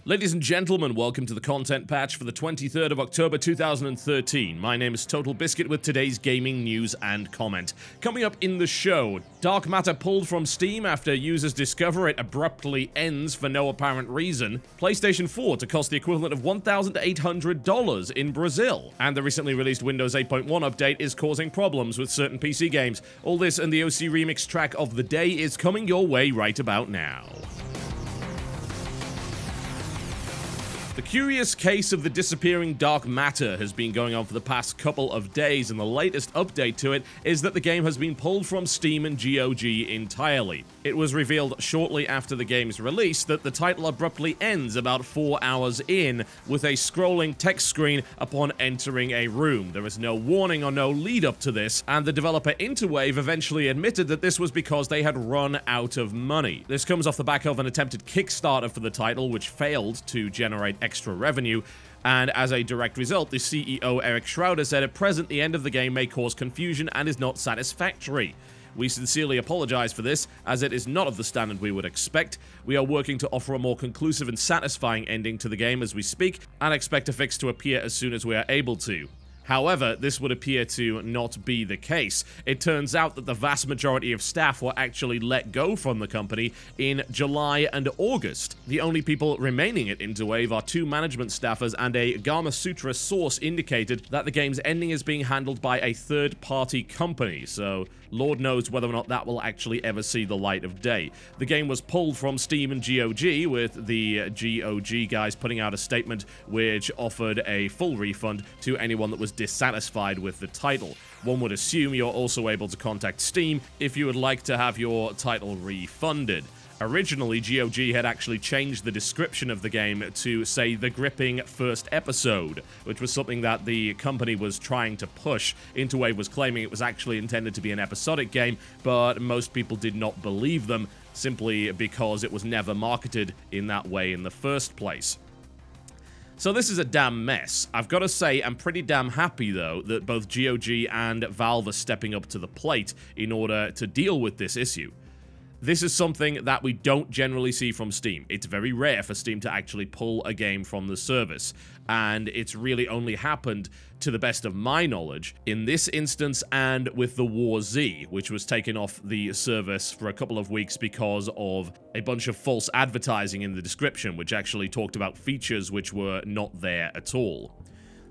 Ladies and gentlemen, welcome to the content patch for the 23rd of October 2013. My name is TotalBiscuit with today's gaming news and comment. Coming up in the show, Dark Matter pulled from Steam after users discover it abruptly ends for no apparent reason, PlayStation 4 to cost the equivalent of $1,800 in Brazil, and the recently released Windows 8.1 update is causing problems with certain PC games. All this and the OC remix track of the day is coming your way right about now. The curious case of the disappearing Dark Matter has been going on for the past couple of days, and the latest update to it is that the game has been pulled from Steam and GOG entirely. It was revealed shortly after the game's release that the title abruptly ends about 4 hours in, with a scrolling text screen upon entering a room. There is no warning or no lead up to this, and the developer Interwave eventually admitted that this was because they had run out of money. This comes off the back of an attempted Kickstarter for the title, which failed to generate extra revenue, and as a direct result, the CEO Eric Schroeder said at present the end of the game may cause confusion and is not satisfactory. We sincerely apologize for this, as it is not of the standard we would expect. We are working to offer a more conclusive and satisfying ending to the game as we speak, and expect a fix to appear as soon as we are able to. However, this would appear to not be the case. It turns out that the vast majority of staff were actually let go from the company in July and August. The only people remaining at Interwave are 2 management staffers, and a Gama Sutra source indicated that the game's ending is being handled by a third-party company, so Lord knows whether or not that will actually ever see the light of day. The game was pulled from Steam and GOG, with the GOG guys putting out a statement which offered a full refund to anyone that was dissatisfied with the title. One would assume you're also able to contact Steam if you would like to have your title refunded. Originally, GOG had actually changed the description of the game to say the gripping first episode, which was something that the company was trying to push. Interwave was claiming it was actually intended to be an episodic game, but most people did not believe them, simply because it was never marketed in that way in the first place. So this is a damn mess. I've got to say, I'm pretty damn happy, though, that both GOG and Valve are stepping up to the plate in order to deal with this issue. This is something that we don't generally see from Steam. It's very rare for Steam to actually pull a game from the service, and it's really only happened, to the best of my knowledge, in this instance and with the War Z, which was taken off the service for a couple of weeks because of a bunch of false advertising in the description, which actually talked about features which were not there at all.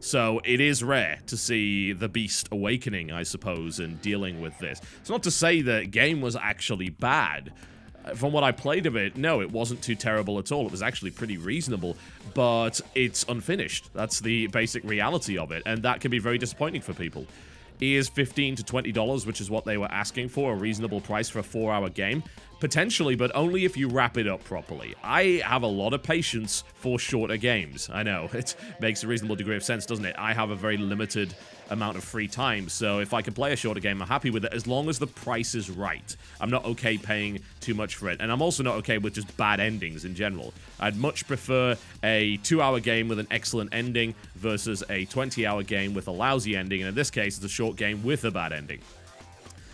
So it is rare to see the beast awakening, I suppose, and dealing with this. It's not to say the game was actually bad. From what I played of it, no, it wasn't too terrible at all. It was actually pretty reasonable, but it's unfinished. That's the basic reality of it, and that can be very disappointing for people. Is $15 to $20, which is what they were asking for, a reasonable price for a 4-hour game? Potentially, but only if you wrap it up properly. I have a lot of patience for shorter games. I know, it makes a reasonable degree of sense, doesn't it? I have a very limited amount of free time, so if I can play a shorter game, I'm happy with it, as long as the price is right. I'm not okay paying too much for it, and I'm also not okay with just bad endings in general. I'd much prefer a 2-hour game with an excellent ending versus a 20-hour game with a lousy ending, and in this case, it's a short game with a bad ending.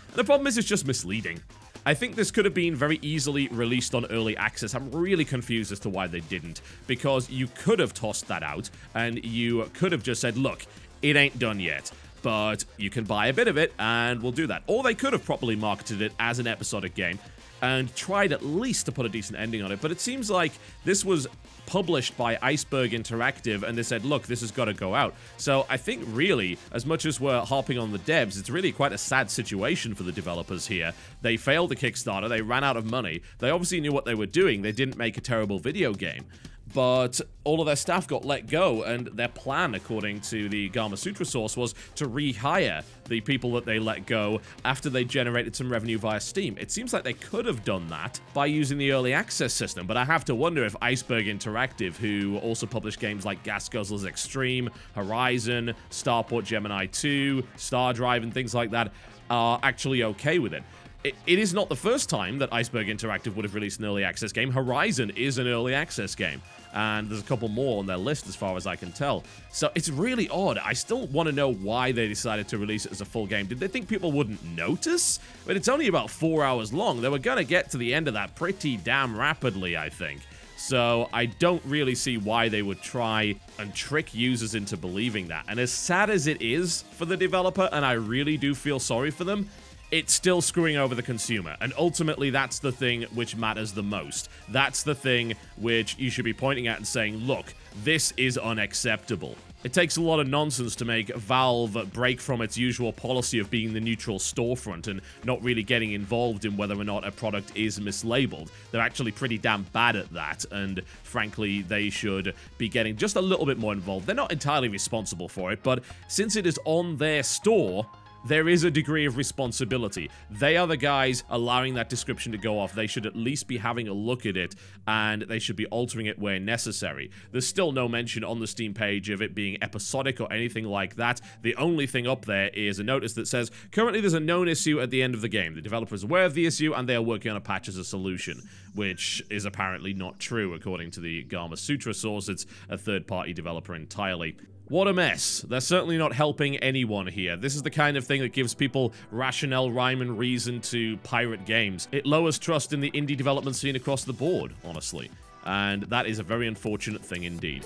And the problem is, it's just misleading. I think this could have been very easily released on early access. I'm really confused as to why they didn't, because you could have tossed that out, and you could have just said, look, it ain't done yet, but you can buy a bit of it, and we'll do that. Or they could have properly marketed it as an episodic game, and tried at least to put a decent ending on it, but it seems like this was published by Iceberg Interactive, and they said, look, this has got to go out. So I think really, as much as we're harping on the devs, it's really quite a sad situation for the developers here. They failed the Kickstarter, they ran out of money, they obviously knew what they were doing, they didn't make a terrible video game. But all of their staff got let go, and their plan, according to the Gama Sutra source, was to rehire the people that they let go after they generated some revenue via Steam. It seems like they could have done that by using the early access system, but I have to wonder if Iceberg Interactive, who also publish games like Gas Guzzlers Extreme, Horizon, Starport Gemini 2, Star Drive, and things like that, are actually okay with it. It is not the first time that Iceberg Interactive would have released an early access game. Horizon is an early access game, and there's a couple more on their list as far as I can tell. So it's really odd. I still want to know why they decided to release it as a full game. Did they think people wouldn't notice? But it's only about 4 hours long. They were going to get to the end of that pretty damn rapidly, I think. So I don't really see why they would try and trick users into believing that. And as sad as it is for the developer, and I really do feel sorry for them, it's still screwing over the consumer. And ultimately, that's the thing which matters the most. That's the thing which you should be pointing at and saying, look, this is unacceptable. It takes a lot of nonsense to make Valve break from its usual policy of being the neutral storefront and not really getting involved in whether or not a product is mislabeled. They're actually pretty damn bad at that, and frankly, they should be getting just a little bit more involved. They're not entirely responsible for it, but since it is on their store, there is a degree of responsibility. They are the guys allowing that description to go off. They should at least be having a look at it, and they should be altering it where necessary. There's still no mention on the Steam page of it being episodic or anything like that. The only thing up there is a notice that says, currently there's a known issue at the end of the game. The developer is aware of the issue, and they are working on a patch as a solution, which is apparently not true, according to the Gama Sutra source. It's a third-party developer entirely. What a mess. They're certainly not helping anyone here. This is the kind of thing that gives people rationale, rhyme, and reason to pirate games. It lowers trust in the indie development scene across the board, honestly. And that is a very unfortunate thing indeed.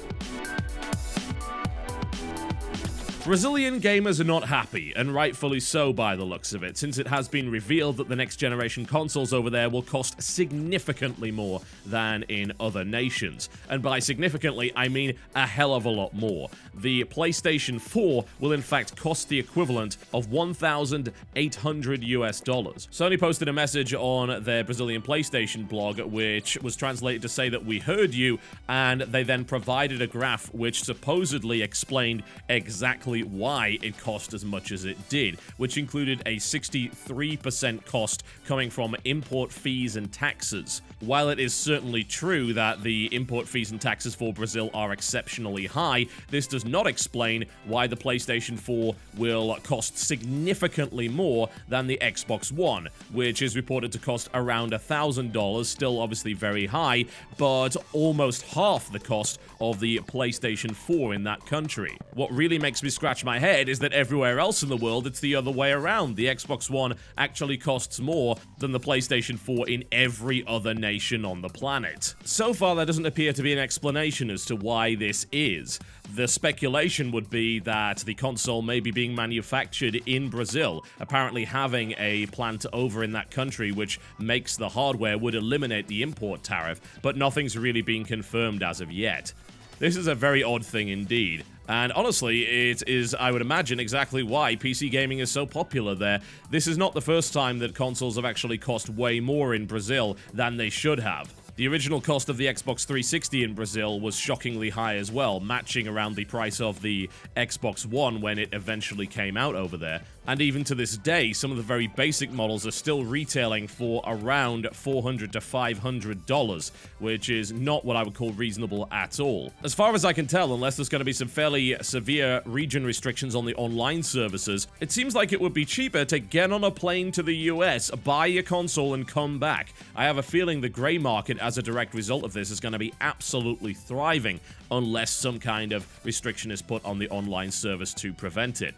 Brazilian gamers are not happy, and rightfully so by the looks of it, since it has been revealed that the next generation consoles over there will cost significantly more than in other nations. And by significantly, I mean a hell of a lot more. The PlayStation 4 will in fact cost the equivalent of $1,800 US. Sony posted a message on their Brazilian PlayStation blog, which was translated to say that we heard you, and they then provided a graph which supposedly explained exactly why it cost as much as it did, which included a 63% cost coming from import fees and taxes. While it is certainly true that the import fees and taxes for Brazil are exceptionally high, this does not explain why the PlayStation 4 will cost significantly more than the Xbox One, which is reported to cost around $1,000, still obviously very high, but almost half the cost of the PlayStation 4 in that country. What really makes me scratch my head is that everywhere else in the world, it's the other way around. The Xbox One actually costs more than the PlayStation 4 in every other nation on the planet. So far, there doesn't appear to be an explanation as to why this is. The speculation would be that the console may be being manufactured in Brazil. Apparently having a plant over in that country which makes the hardware would eliminate the import tariff, but nothing's really been confirmed as of yet. This is a very odd thing indeed. And honestly, it is, I would imagine, exactly why PC gaming is so popular there. This is not the first time that consoles have actually cost way more in Brazil than they should have. The original cost of the Xbox 360 in Brazil was shockingly high as well, matching around the price of the Xbox One when it eventually came out over there. And even to this day, some of the very basic models are still retailing for around $400 to $500, which is not what I would call reasonable at all. As far as I can tell, unless there's going to be some fairly severe region restrictions on the online services, it seems like it would be cheaper to get on a plane to the US, buy your console, and come back. I have a feeling the grey market as a direct result of this is going to be absolutely thriving, unless some kind of restriction is put on the online service to prevent it.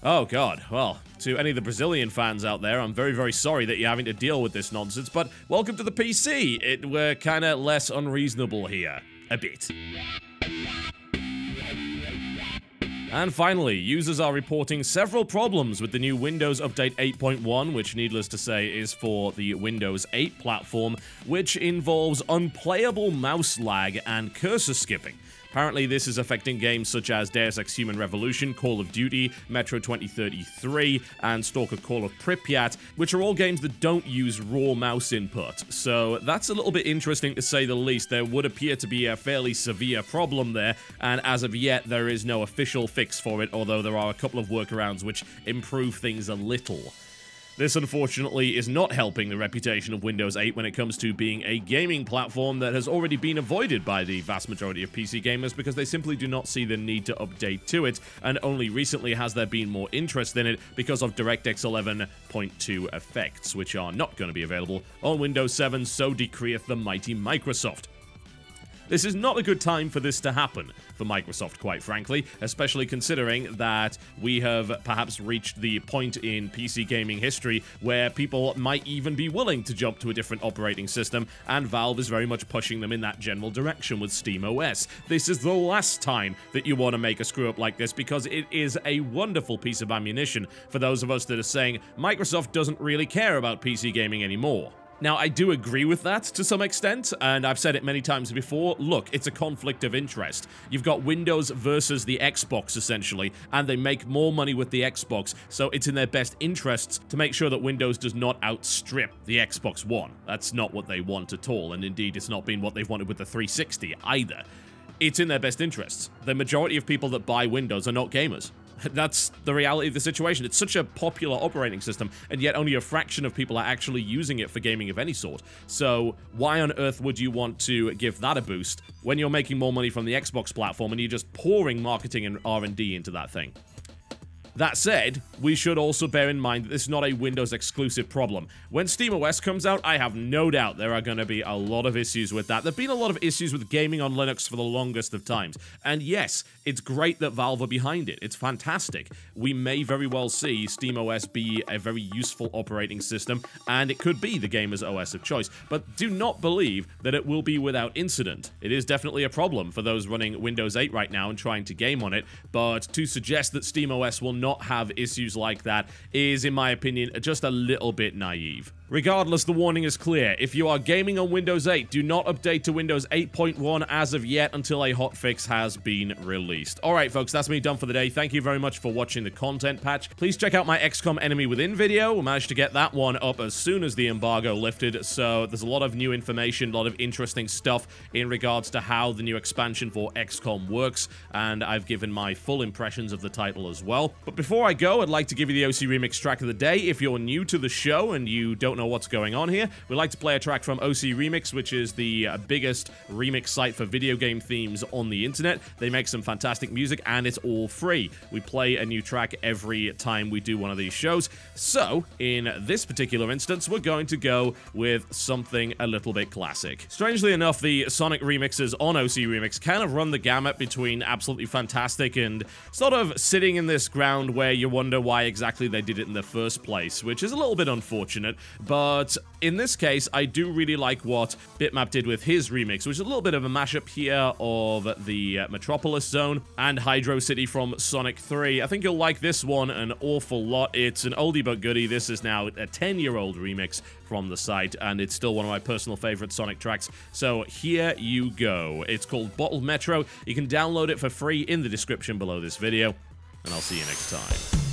Oh god, well, to any of the Brazilian fans out there, I'm very, very sorry that you're having to deal with this nonsense, but welcome to the PC. We're kinda less unreasonable here. A bit. And finally, users are reporting several problems with the new Windows Update 8.1, which, needless to say, is for the Windows 8 platform, which involves unplayable mouse lag and cursor skipping. Apparently, this is affecting games such as Deus Ex Human Revolution, Call of Duty, Metro 2033, and Stalker Call of Pripyat, which are all games that don't use raw mouse input. So that's a little bit interesting to say the least. There would appear to be a fairly severe problem there, and as of yet, there is no official fix for it, although there are a couple of workarounds which improve things a little. This, unfortunately, is not helping the reputation of Windows 8 when it comes to being a gaming platform that has already been avoided by the vast majority of PC gamers because they simply do not see the need to update to it, and only recently has there been more interest in it because of DirectX 11.2 effects, which are not going to be available on Windows 7, so decreeth the mighty Microsoft. This is not a good time for this to happen for Microsoft, quite frankly, especially considering that we have perhaps reached the point in PC gaming history where people might even be willing to jump to a different operating system, and Valve is very much pushing them in that general direction with SteamOS. This is the last time that you want to make a screw up like this, because it is a wonderful piece of ammunition for those of us that are saying Microsoft doesn't really care about PC gaming anymore. Now, I do agree with that to some extent, and I've said it many times before. Look, it's a conflict of interest. You've got Windows versus the Xbox, essentially, and they make more money with the Xbox, so it's in their best interests to make sure that Windows does not outstrip the Xbox One. That's not what they want at all, and indeed, it's not been what they've wanted with the 360 either. It's in their best interests. The majority of people that buy Windows are not gamers. That's the reality of the situation. It's such a popular operating system, and yet only a fraction of people are actually using it for gaming of any sort. So why on earth would you want to give that a boost when you're making more money from the Xbox platform and you're just pouring marketing and R&D into that thing? That said, we should also bear in mind that this is not a Windows exclusive problem. When SteamOS comes out, I have no doubt there are going to be a lot of issues with that. There have been a lot of issues with gaming on Linux for the longest of times. And yes, it's great that Valve are behind it. It's fantastic. We may very well see SteamOS be a very useful operating system, and it could be the gamer's OS of choice. But do not believe that it will be without incident. It is definitely a problem for those running Windows 8 right now and trying to game on it, but to suggest that SteamOS will not have issues like that is, in my opinion, just a little bit naive. Regardless, the warning is clear. If you are gaming on Windows 8, do not update to Windows 8.1 as of yet until a hotfix has been released. Alright folks, that's me done for the day. Thank you very much for watching the content patch. Please check out my XCOM Enemy Within video. We managed to get that one up as soon as the embargo lifted, so there's a lot of new information, a lot of interesting stuff in regards to how the new expansion for XCOM works, and I've given my full impressions of the title as well. But before I go, I'd like to give you the OC Remix track of the day. If you're new to the show and you don't know what's going on here, we like to play a track from OC Remix, which is the biggest remix site for video game themes on the internet. They make some fantastic music, and it's all free. We play a new track every time we do one of these shows. So, in this particular instance, we're going to go with something a little bit classic. Strangely enough, the Sonic remixes on OC Remix kind of run the gamut between absolutely fantastic and sort of sitting in this ground where you wonder why exactly they did it in the first place, which is a little bit unfortunate, but in this case, I do really like what BiTMaP did with his remix, which is a little bit of a mashup here of the Metropolis Zone and Hydro City from Sonic 3. I think you'll like this one an awful lot. It's an oldie but goodie. This is now a 10-year-old remix from the site, and it's still one of my personal favorite Sonic tracks. So here you go. It's called Bottled Metro. You can download it for free in the description below this video, and I'll see you next time.